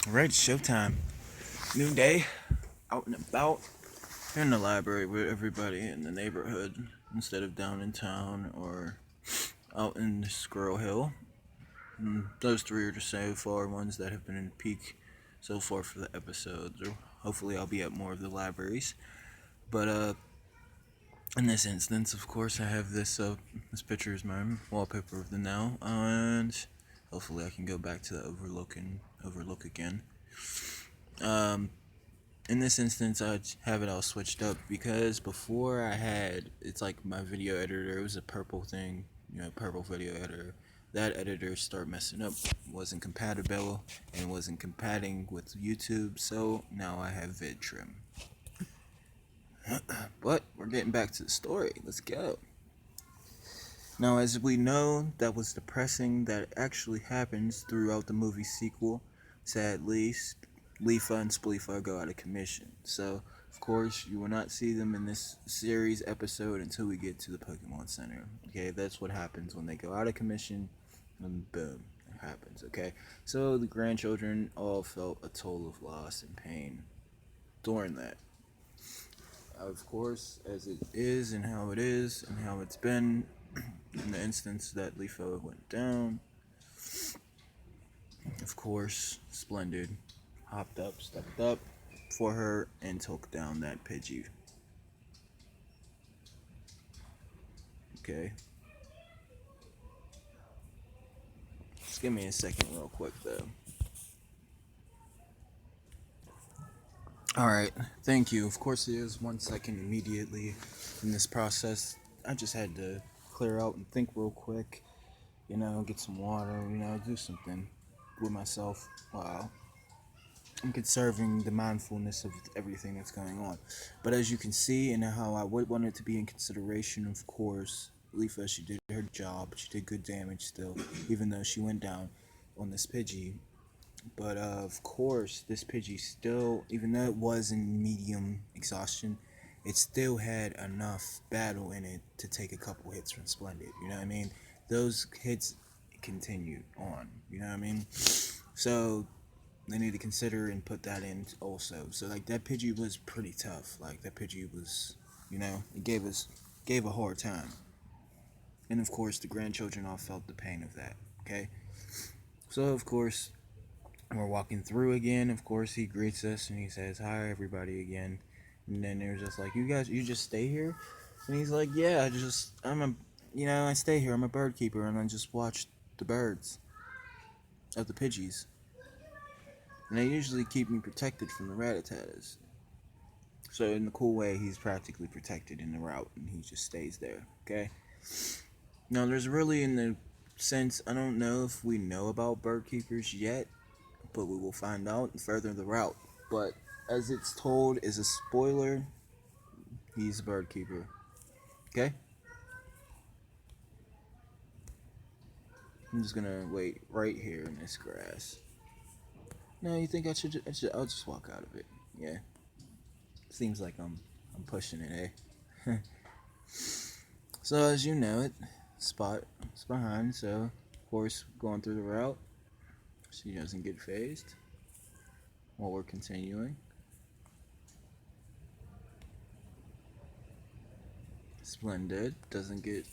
Alright, it's showtime. New day, out and about, in the library with everybody in the neighborhood instead of down in town or out in Squirrel Hill. Those three are the so far ones that have been in peak so far for the episodes. Or hopefully, I'll be at more of the libraries. But in this instance, of course, I have this picture is my wallpaper of the now, and hopefully, I can go back to the overlook again. Um, in this instance, I have it all switched up because before I had it's like my video editor. It was a purple thing, purple video editor. That editor started messing up, wasn't compatible, and wasn't compatting with YouTube. So now I have VidTrim. But we're getting back to the story. Let's go. Now, as we know, that was depressing. That actually happens throughout the movie sequel. Sadly, Leafa and Spleefa go out of commission. So, of course, you will not see them in this series episode until we get to the Pokemon Center. Okay, that's what happens when they go out of commission, and boom, it happens. Okay, so the grandchildren all felt a toll of loss and pain during that. Of course, as it is and how it is and how it's been in the instance that Leafo went down, of course, Splendid stepped up for her and took down that Pidgey. Okay. Just give me a second real quick though. Alright, thank you. Of course it is 1 second immediately in this process. I just had to clear out and think real quick, get some water, do something with myself. Wow. I'm conserving the mindfulness of everything that's going on. But as you can see, and how I would want it to be in consideration, of course, Leafa, she did her job. She did good damage still, even though she went down on this Pidgey. But of course, this Pidgey still, even though it was in medium exhaustion, it still had enough battle in it to take a couple hits from Splendid. You know what I mean? Those hits continued on. You know what I mean? So they need to consider and put that in also. So like that Pidgey was pretty tough. Like that Pidgey was, it gave a hard time. And of course, the grandchildren all felt the pain of that. Okay, so of course we're walking through again. Of course, he greets us and he says, "Hi, everybody," again. And then there's just like, "You guys, you just stay here?" And he's like, "Yeah, I stay here. I'm a bird keeper, and I just watch the birds of the Pidgeys. And they usually keep me protected from the Rattatas." So in the cool way, he's practically protected in the route, and he just stays there. Okay. Now, there's really in the sense, I don't know if we know about bird keepers yet, but we will find out further in the route. But as it's told as a spoiler, he's a bird keeper. Okay? I'm just gonna wait right here in this grass. No, you think I'll just walk out of it. Yeah. Seems like I'm pushing it, eh? So as you know it, Spot is behind, so of course going through the route, she doesn't get phased while we're continuing. Splenda doesn't get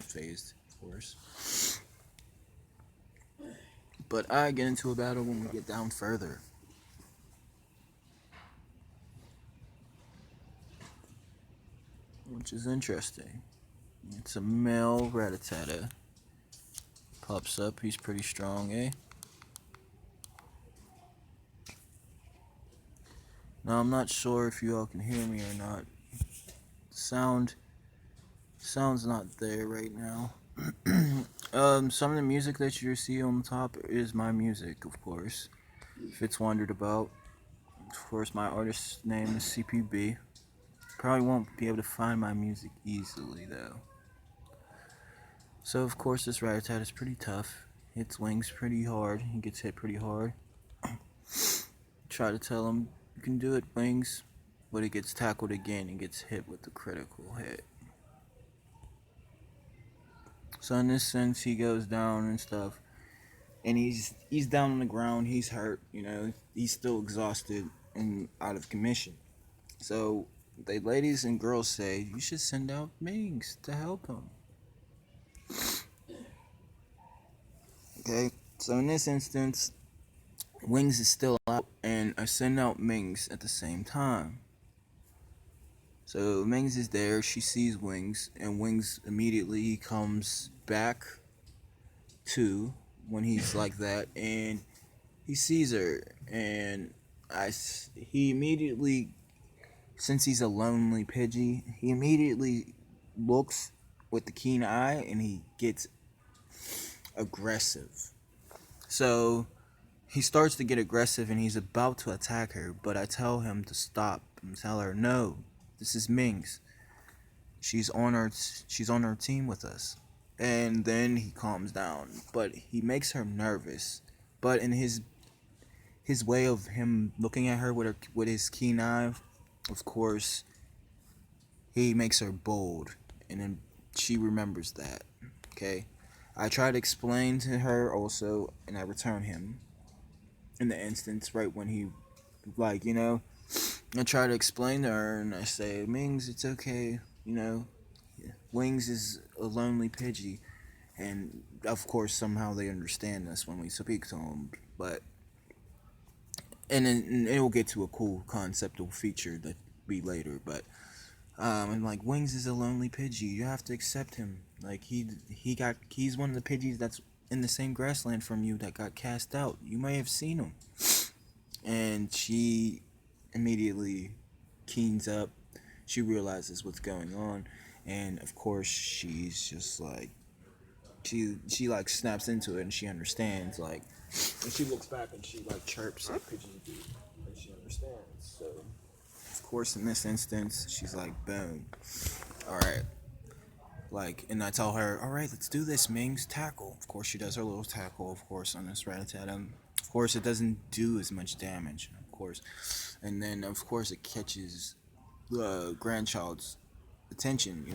phased, of course. But I get into a battle when we get down further. Which is interesting. It's a male Rattata. Pops up, he's pretty strong, eh? Now I'm not sure if you all can hear me or not. Sound's not there right now. Some of the music that you see on the top is my music, of course. If it's wondered about. Of course, my artist's name is CPB. Probably won't be able to find my music easily, though. So, of course, this Rattata is pretty tough. Hits wings pretty hard. He gets hit pretty hard. Try to tell him, "You can do it, wings." But he gets tackled again and gets hit with the critical hit. So in this sense, he goes down and stuff. and he's down on the ground. He's hurt. He's still exhausted and out of commission. So the ladies and girls say you should send out Mings to help him. Okay. So in this instance, Wings is still out, and I send out Mings at the same time. So Mings is there. She sees Wings, and Wings immediately comes back to when he's like that, and he sees her, and he immediately, since he's a lonely Pidgey, he immediately looks with the keen eye, and he gets aggressive. So he starts to get aggressive, and he's about to attack her, but I tell him to stop and tell her, no, this is Mings. She's on our team with us. And then he calms down, but he makes her nervous. But in his way of him looking at her with his keen eye, of course, he makes her bold, and then she remembers that. Okay, I try to explain to her also, and I return him in the instance right when he, I try to explain to her, and I say, Mings, it's okay, Wings is a lonely Pidgey, and of course somehow they understand us when we speak to them, but and it will get to a cool conceptual feature that be later, but and like Wings is a lonely Pidgey, you have to accept him. Like he's one of the Pidgeys that's in the same grassland from you that got cast out. You may have seen him. And she immediately keens up. She realizes what's going on, and of course she's just like she like snaps into it, and she understands, like, and she looks back and she like chirps at Pidgey, and she understands. So of course in this instance she's like, boom, all right, like, and I tell her, all right, let's do this, Mings, tackle. Of course she does her little tackle, of course, on this Rattata. Of course it doesn't do as much damage, of course, and then of course it catches the grandchild's attention.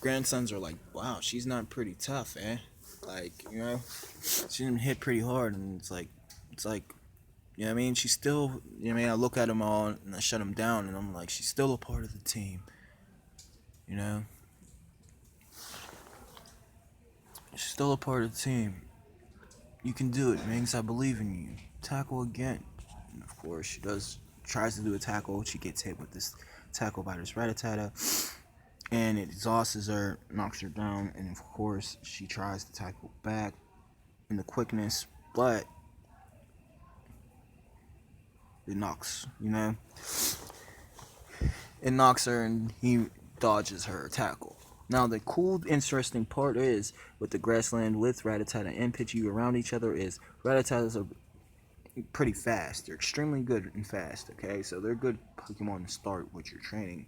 Grandsons are like, wow, she's not pretty tough, eh? Like, she didn't hit pretty hard, and it's like, you know what I mean? She's still, you know what I mean? I look at them all and I shut them down, and I'm like, she's still a part of the team, you know? She's still a part of the team. You can do it, Mings. I believe in you. Tackle again. And of course, she tries to do a tackle. She gets hit with this tackle by this Rattata, and it exhausts her, knocks her down, and of course, she tries to tackle back in the quickness, but it knocks, It knocks her, and he dodges her tackle. Now, the cool, interesting part is, with the grassland with Rattata and Pidgey around each other, is Rattatas are pretty fast. They're extremely good and fast, okay? So they're good Pokemon to start with your training.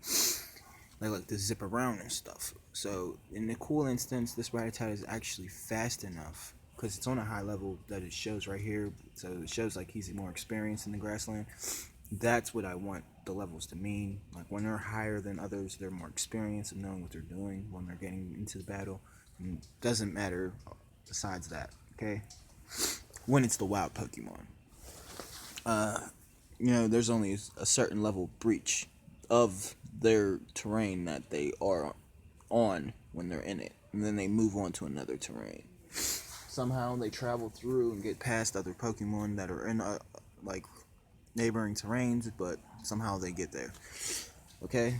They like to zip around and stuff. So, in the cool instance, this Rattata is actually fast enough, because it's on a high level that it shows right here. So it shows like he's more experienced in the grassland. That's what I want the levels to mean. Like, when they're higher than others, they're more experienced and knowing what they're doing when they're getting into the battle. And it doesn't matter besides that, okay? When it's the wild Pokemon. There's only a certain level breach of their terrain that they are on when they're in it, and then they move on to another terrain. Somehow they travel through and get past other Pokemon that are in like neighboring terrains, but somehow they get there. Okay.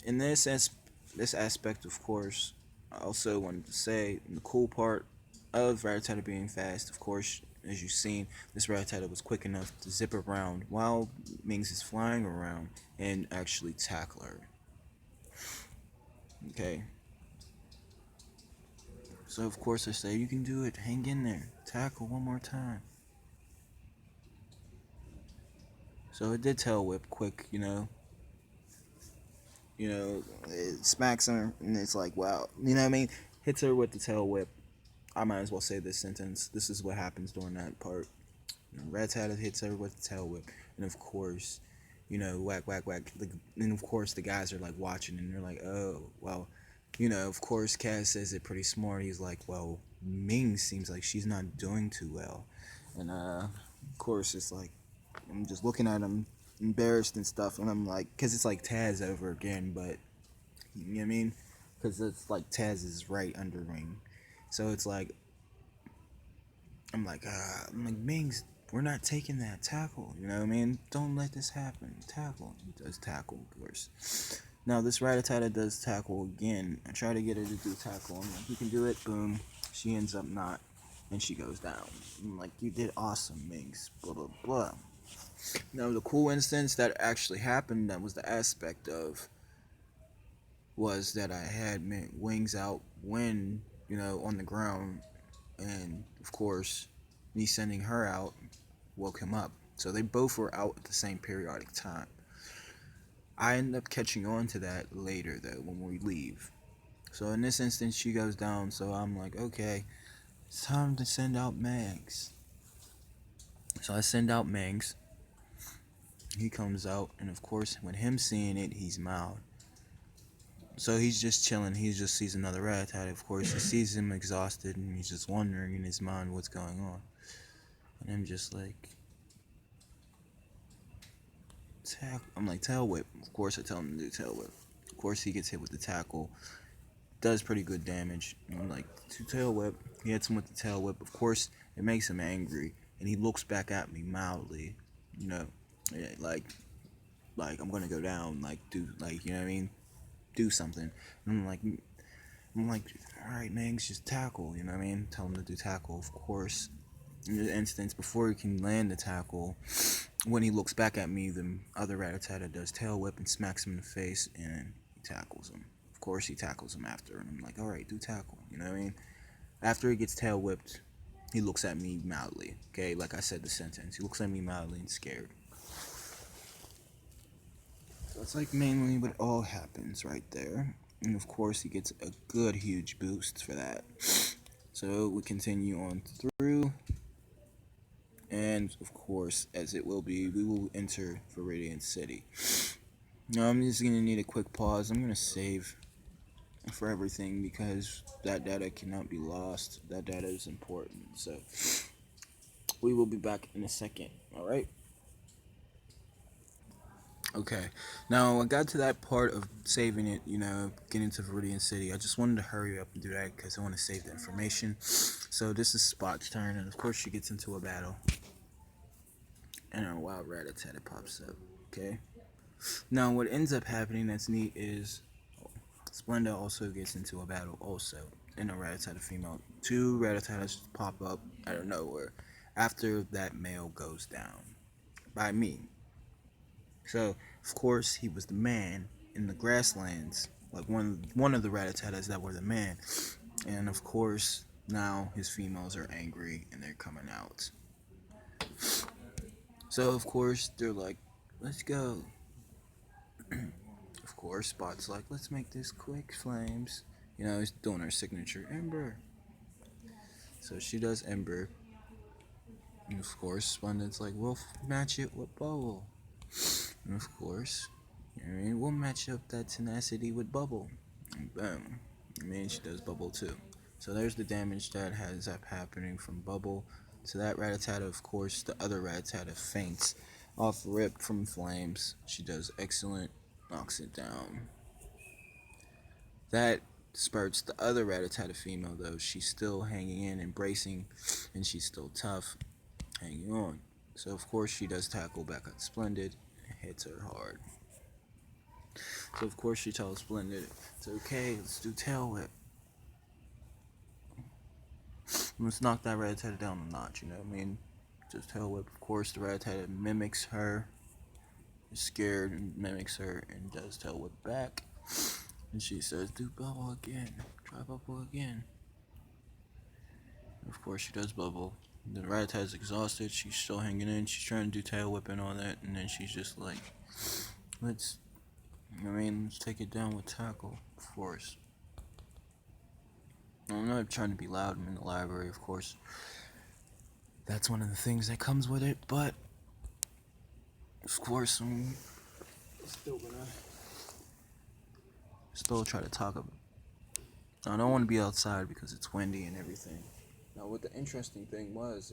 In this aspect, of course, I also wanted to say the cool part of Rattata being fast. Of course, as you've seen, this Rattata was quick enough to zip around while Mings is flying around and actually tackle her. Okay. So of course I say, you can do it. Hang in there. Tackle one more time. So it did tail whip quick, it smacks her, and it's like, wow. You know what I mean? Hits her with the tail whip. I might as well say this sentence. This is what happens during that part. Rattata hits her with the tail whip, and of course, whack, whack, whack. And of course, the guys are like watching, and they're like, oh, well, of course, Kaz says it pretty smart. He's like, well, Ming seems like she's not doing too well. And of course, it's like I'm just looking at him, embarrassed and stuff, and I'm like, because it's like Taz over again, but you know what I mean? Because it's like Taz is right under Ming, so it's like I'm like Ming's. We're not taking that tackle. You know what I mean? Don't let this happen. Tackle. He does tackle, of course. Now this Rattata does tackle again. I try to get her to do tackle. I'm like, you can do it. Boom. She ends up not, and she goes down. I'm like, you did awesome, Mings. Blah blah blah. Now the cool instance that actually happened, that was the aspect of, was that I had Wings out when, on the ground, and of course, me sending her out woke him up. So they both were out at the same periodic time. I end up catching on to that later though when we leave. So in this instance, she goes down. So I'm like, okay, it's time to send out Mags. So I send out Mags. He comes out, and of course, when him seeing it, he's mild. So he's just chilling. He just sees another rat. Of course, he sees him exhausted, and he's just wondering in his mind what's going on. And I'm just like, I'm like, tail whip. Of course, I tell him to do tail whip. Of course, he gets hit with the tackle. Does pretty good damage. And I'm like, to tail whip. He hits him with the tail whip. Of course, it makes him angry, and he looks back at me mildly. You know, like I'm gonna go down. Like do like you know what I mean? Do something. And I'm like, all right, man, just tackle. You know what I mean? Tell him to do tackle. Of course, in this instance, before he can land the tackle, when he looks back at me, the other Rattata does tail whip and smacks him in the face, and he tackles him. Of course, he tackles him after, and I'm like, all right, do tackle. You know what I mean? After he gets tail whipped, he looks at me mildly. Okay, like I said the sentence. He looks at me mildly and scared. So that's like mainly what all happens right there. And of course, he gets a good huge boost for that. So we continue on through. And of course, as it will be, we will enter Viridian City. Now I'm just gonna need a quick pause. I'm gonna save for everything because that data cannot be lost. That data is important. So we will be back in a second. All right. Okay. Now I got to that part of saving it. Getting to Viridian City. I just wanted to hurry up and do that because I want to save the information. So this is Spot's turn, and of course she gets into a battle, and our wild Rattata pops up. Okay. Now, what ends up happening that's neat is Splenda also gets into a battle also in a Rattata female. Two Rattatas pop up out of nowhere after that male goes down by me. So, of course, he was the man in the grasslands, like one of the Rattatatas that were the man. And of course, now his females are angry and they're coming out. So, of course, they're like, let's go. Of course, Spot's like, let's make this quick, Flames. He's doing her signature, Ember. So she does Ember. And of course, Splendid's like, we'll match it with Bubble. And of course, we'll match up that tenacity with Bubble. And boom. She does Bubble too. So there's the damage that has up happening from Bubble to that Rattata. Of course, the other Rattata faints off rip from Flames. She does excellent, knocks it down. That spurts the other Rattata female though. She's still hanging in and bracing, and she's still tough, hanging on. So of course she does tackle back at Splendid and hits her hard. So of course she tells Splendid, it's okay, let's do tail whip. Let's knock that Rattata down a notch, you know what I mean? Just tail whip. Of course the Rattata mimics her, is scared and mimics her and does tail whip back. And she says, do Bubble again. Try Bubble again. And of course she does Bubble. The Rattata is exhausted. She's still hanging in. She's trying to do tail whip and all that. And then she's just like, let's take it down with tackle, of course. I'm not trying to be loud. I'm in the library, of course. That's one of the things that comes with it. But, of course, I'm still gonna try to talk I don't want to be outside because it's windy and everything. Now, what the interesting thing was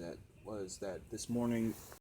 that this morning